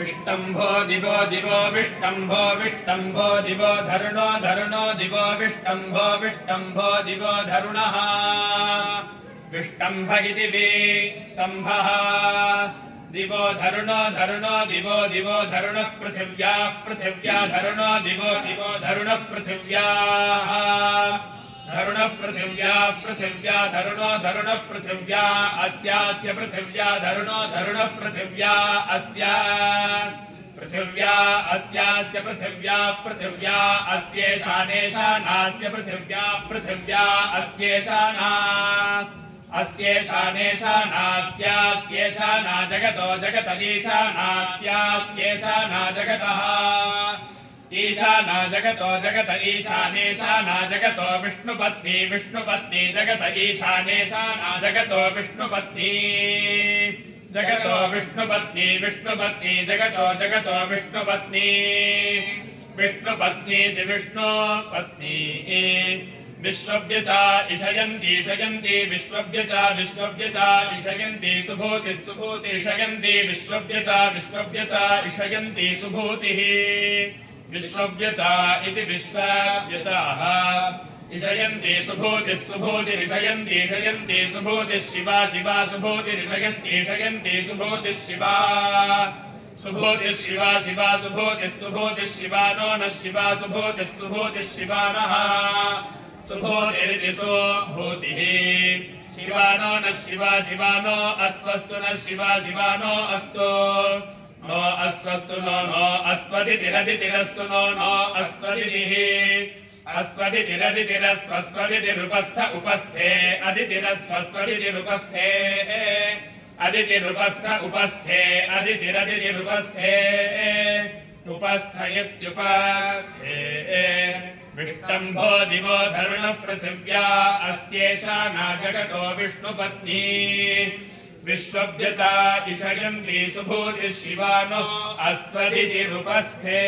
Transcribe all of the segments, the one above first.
विष्टम्भो दिवो दिवो विष्टम्भो विष्टम्भो दिवो धरुणो धरुणो दिवो विष्टम्भो विष्टम्भो दिवो धरुणः विष्टम्भ इति विस्तम्भः दिवो धरुणो धरुणो दिवो दिवो धरुणः पृथिव्याः पृथिव्या धरुणो दिवो दिवो धरुणः पृथिव्याः धरुणः पृथिव्याः पृथिव्या धरुणो धरुणः पृथिव्या अस्यास्य पृथिव्या धरुणो धरुणः पृथिव्या अस्या पृथिव्या अस्यास्य पृथिव्या पृथिव्या अस्येषानेषानास्य पृथिव्या पृथिव्या अस्येषाना अस्येषानेषानास्यास्येषाना जगतो जगतलीशानास्यास्येषाना जगतः ईशाना जगतो जगत ईशानेशाना जगतो विष्णुपत्नी विष्णुपत्नी जगत ईशानेशाना जगतो विष्णुपत्नी जगतो विष्णुपत्नी विष्णुपत्नी जगतो जगतो विष्णुपत्नी विष्णुपत्नी विष्णुपत्नी विश्वव्यचा इषयन्ति इषयन्ति विश्वव्यचा विश्वव्यचा इषयन्ति सुभूतिः सुभूतिः इषयन्ति विश्वव्यचा विश्वव्यचा इषयन्ति सुभूतिः विश्वव्यचा इति विश्वव्यचाः इषयन्ति सुभूतिः सुभूतिरिषयन्ति इषयन्ति सुभूतिः शिवा शिवा सुभूतिरिषयन्ति इषयन्ति सुभूतिः शिवा सुभूतिः शिवा शिवा सुभूतिः सुभूतिः शिवा नो नः शिवा सुभूतिः सुभूतिः शिवा नः सुभूतिरिति सुभूतिः शिवा नो नः शिवा शिवा नो अस्तु नः शिवा शिवा नो अस्तु नो अस्त्वस्तु नो नो अस्त्वदितिरदितिरस्तु नो नो अस्त्वदितिः अस्त्वदितिरदितिरस्त्वस्त्वदितिरुपस्थ उपस्थे अदितिरस्त्वस्त्वदितिरुपस्थे अदितिरुपस्थ उपस्थे अदितिरदितिरुपस्थे उपस्थ इत्युपस्थे विष्टम्भो दिवो धरुणः पृथिव्या अस्येषाना जगतो विष्णुपत्नी विश्वव्यचा इषयन्ति सुभूतिः शिवा नो अस्त्वदितिरुपस्थे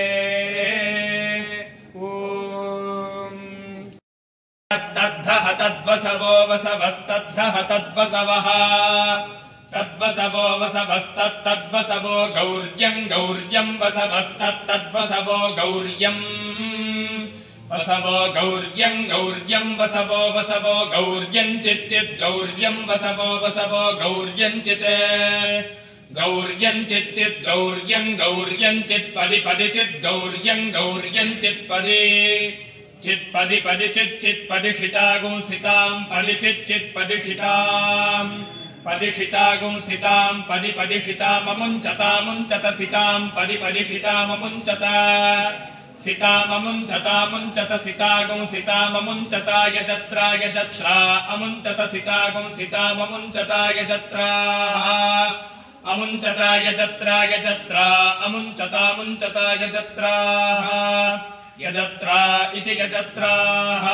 तद्धः तद्वसवो वसवस्तद्धः तद्वसवः तद्वसवो वसवस्तद्वसवो गौर्यम् गौर्यम् वसवस्तद्वसवो गौर्यम् वसवो गौर्यम् गौर्यम् वसवो वसवो गौर्यम् चिच्चित् गौर्यम् वसवो वसवो गौर्यम् चित् गौर्यम् चिच्चित् गौर्यम् गौर्यम् चित्पदि पदि चित् गौर्यम् गौर्यम् चित्पदि चित्पदि पदि चित्चित्पदि शितागुं सिताम् पदि चित्चित्पदि शिताम् पदि शितागुं सिताम् पदि पदि शिताममुञ्चतामुञ्चत सिताम् पदि पदि शिताममुञ्चत सिताममुञ्चतामुञ्चत सितागुं सिताममुञ्चता यजत्रा यजत्रा अमुञ्चत सितागुं सिताममुञ्चता यजत्रा अमुञ्चता यजत्रा यजत्रा अमुञ्चतामुञ्चता यजत्राः यजत्रा इति यजत्राः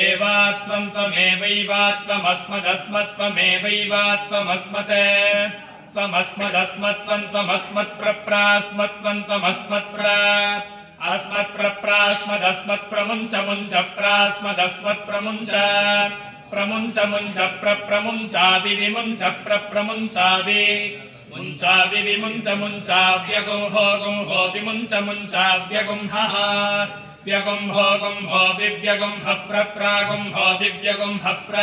एवात्वं त्वमेवैवात्वमस्मदस्मत्वमेवैवात्वमस्मत् त्वमस्मदस्मत्वं त्वमस्मत्प्रप्रास्मत्वं त्वमस्मत्प्र अस्मत्प्रप्रास्मदस्मत्प्रमुञ्च मुञ्च प्रास्मदस्मत्प्रमुञ्च प्रमुञ्च मुञ्च प्रमुञ्चावि विमुञ्च प्रमुञ्चावि मुञ्चावि विमुञ्च मुञ्चाव्यगुंहो गुंहो विमुञ्च मुञ्चाव्यगुंहः व्यगुंहो गुंहो विव्यगुंहः प्रप्रागुंहो विव्यगुंहः प्र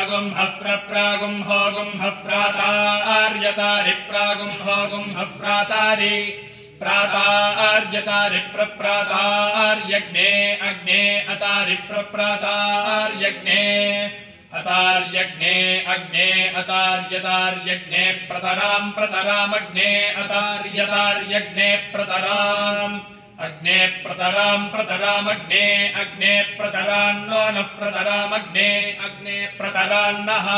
अगुंहः प्रप्रागुंहो गुंहः प्रातार्यतारि प्रागुंहो गुंहः प्रातारि प्रातार्यतारि प्रप्रातार्यग्ने अग्ने अतारि प्रप्रातार्यग्ने अतार्यग्ने अग्ने अतार्यतार्यग्ने प्रतराम् प्रतरामग्ने अतार्यतार्यग्ने प्रतराम् अग्ने प्रतराम् प्रतरामग्ने अग्ने प्रतरान्नो नः प्रतरामग्ने अग्ने प्रतरान्नः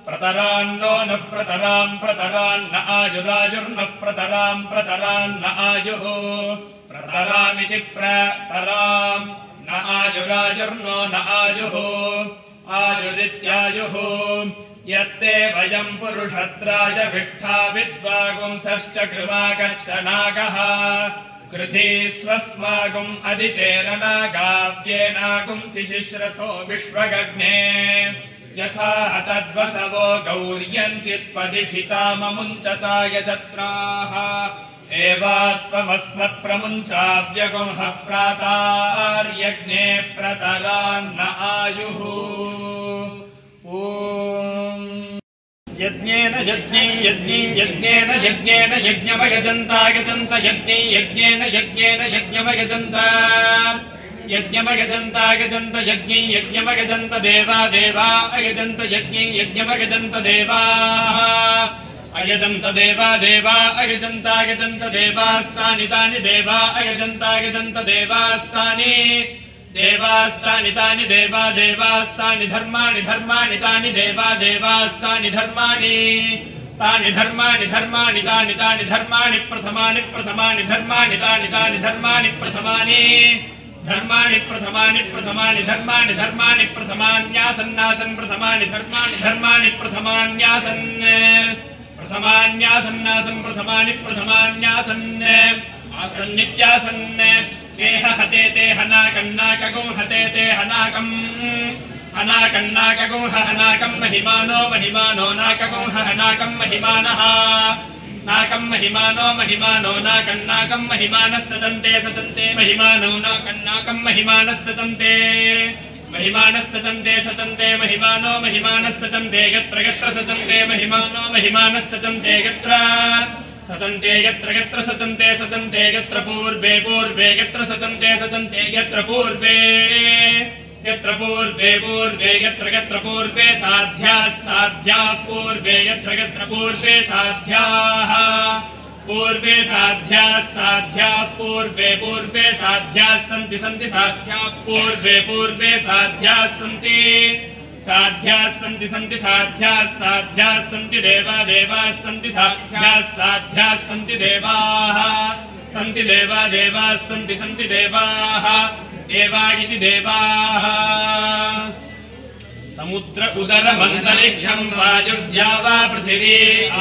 प्रतरान्नो नः प्रतराम् प्रतरान्न आयुरायुर्नः प्रतराम् प्रतरान्न आयुः प्रतरामिति प्रतराम् न आयुरायुर्नो न आयुः आयुरित्यायुः यत्ते वयम् पुरुषत्राय भिष्ठा विद्वागुंसश्च कृवागच्छ नागः कृधी स्वस्मागुम् अदितेन नागाव्येनागुंसि शिश्रथो विश्वगग्ने यथा तद्वसवो गौर्यञ्चित्पदिशिताममुञ्चताय चत्राः एवास्त्वमस्मत्प्रमुञ्चाव्यगुंहः प्रातार्यज्ञे प्रतरान्न आयुः यज्ञेन यज्ञमयजन्त यज्ञेन यज्ञमयजन्त यज्ञमयजन्त देवा अयजन्त यज्ञमयजन्त देवाः अयजन्त देवा अयजन्तायजन्त देवास्तानि तानि देवा अयजन्तायजन्त देवास्तानि देवास्तानि तानि देवास्तानि धर्माणि तानि देवास्तानि धर्माणि तानि धर्माणि तानि धर्माणि प्रथमानि धर्माणि तानि धर्माणि प्रथमानि धर्माणि प्रथमान्यासन्नासन् प्रथमानि धर्माणि प्रथमान्यासन्नासन् प्रथमान्यासन् आसन्नित्यासन् तेह हते ते हनाकन्नाकगुं हते ते हनाकम् हनाकन्नाकगुं हनाकम् महिमानो नाकगुं हनाकम् महिमानः नाकम् महिमानो नाकन्नाकम् महिमानः सचन्ते महिमानो नाकन्नाकम् महिमानः सचन्ते महिमानो महिमानः सचन्ते यत्र सचन्ते महिमानो महिमानः सचन्ते यत्र सचन्ते यत्र सचन्ते यत्र पूर्वे यत्र सचन्ते यत्र पूर्वे यत्र पूर्वे साध्याः पूर्वे यत्र पूर्वे साध्याः पूर्वे साध्याः सन्ति साध्याः पूर्वे साध्याः सन्ति साध्याः सन्ति देवाः सन्ति साध्याः सन्ति देवाः सन्ति देवाः देवा इति देवाः समुद्र उदरमन्तरिक्षं वायुर्द्यावा पृथिवी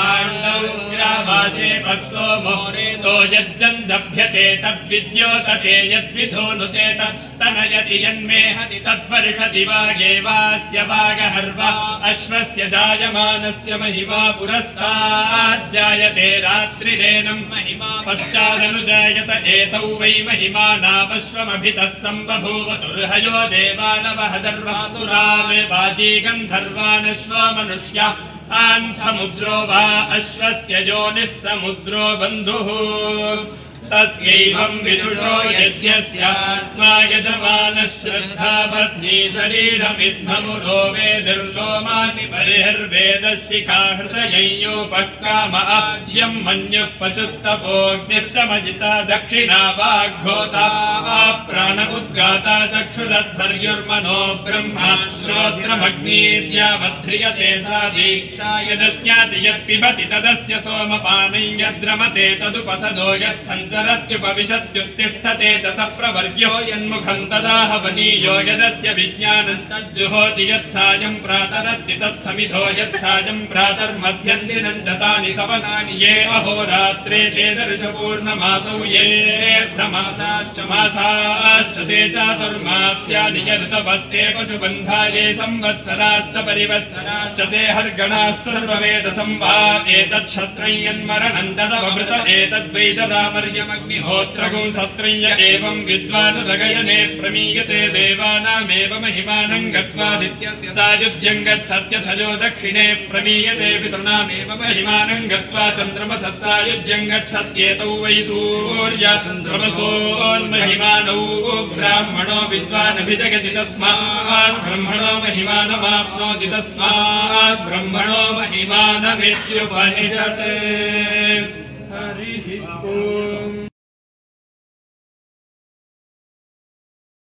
आण्डौ ग्रावाशे पस्सो मोरेतो यज्जन्धभ्यते तद्विद्योतते यद्विधोनुते तत्स्तनयति यन्मेहति तद्वर्षति वागेवास्य वागहर्वा अश्वस्य जायमानस्य महिमा पुरस्ताज्जायते रात्रिरेनं महिमा पश्चादनुजायत एतौ वै महिमानापश्वमभितः सम्बभूव तुर्हयो देवानवहदर्वासुरामे वाजी गन्धर्वानश्वा मनुष्या आन् समुद्रो वा अश्वस्य योनिः समुद्रो बन्धुः तस्यैवं विदुषो यस्य स्यात्मा यजमानः श्रद्धा पत्नी शरीरमिद्धमुरो वेदिर्लोमानि बर्हिर्वेदशिखा हृदययोपक्काम आज्यं मन्युः पशुस्तपोऽग्निश्चमजिता दक्षिणा वाग्घोता प्राण उद्गाता चक्षुरत्सर्युर्मनो ब्रह्मा श्रोत्रमग्नीर्यावध्रियते सा दीक्षा यदश्नाति यत्पिबति तदस्य सोमपानै यद्रमते तदुपसदो यत्सञ्चरत्युपविशत्युत्तिष्ठते च स प्रवर्ग्यो यन्मुखं तदाहवनीयो यदस्य विज्ञानं तज्जुहोति यत्सायं प्रातरत्ति तत्समिधो यत्सायं प्रातर्मध्यन्दिनं च तानि सवनानि ये अहोरात्रे ते दर्शपूर्णमासौ येऽर्धमासाश्च मासाश्च ते चातुर्मास्यानि यदुतपस्ते पशुबन्धा ये संवत्सराश्च परिवत्सराश्च ते हर्गणाः सर्ववेदसंवा एतच्छत्रय्यन्मरणं तदवभृत एतद्वैतरामर्यमग्निहोत्रगुं सत्रय्य एवं विद्वानुदगयने प्रमीयते देवानामेव महिमानं गत्वादित्यस्य सायुज्यं गच्छत्यथयो दक्षिणे प्रमीयते पितॄणामेव महिमानं गत्वा चन्द्रमसः सायुज्यं गच्छत्येतौ वै सूर्याचन्द्रमसोन्महिमानौ ब्राह्मणो विद्वानभिजगति तस्मात् ब्रह्मणो महिमानमाप्नोति तस्मात् ब्रह्मणो महिमानमित्युपनिषत् हरिः ओम्।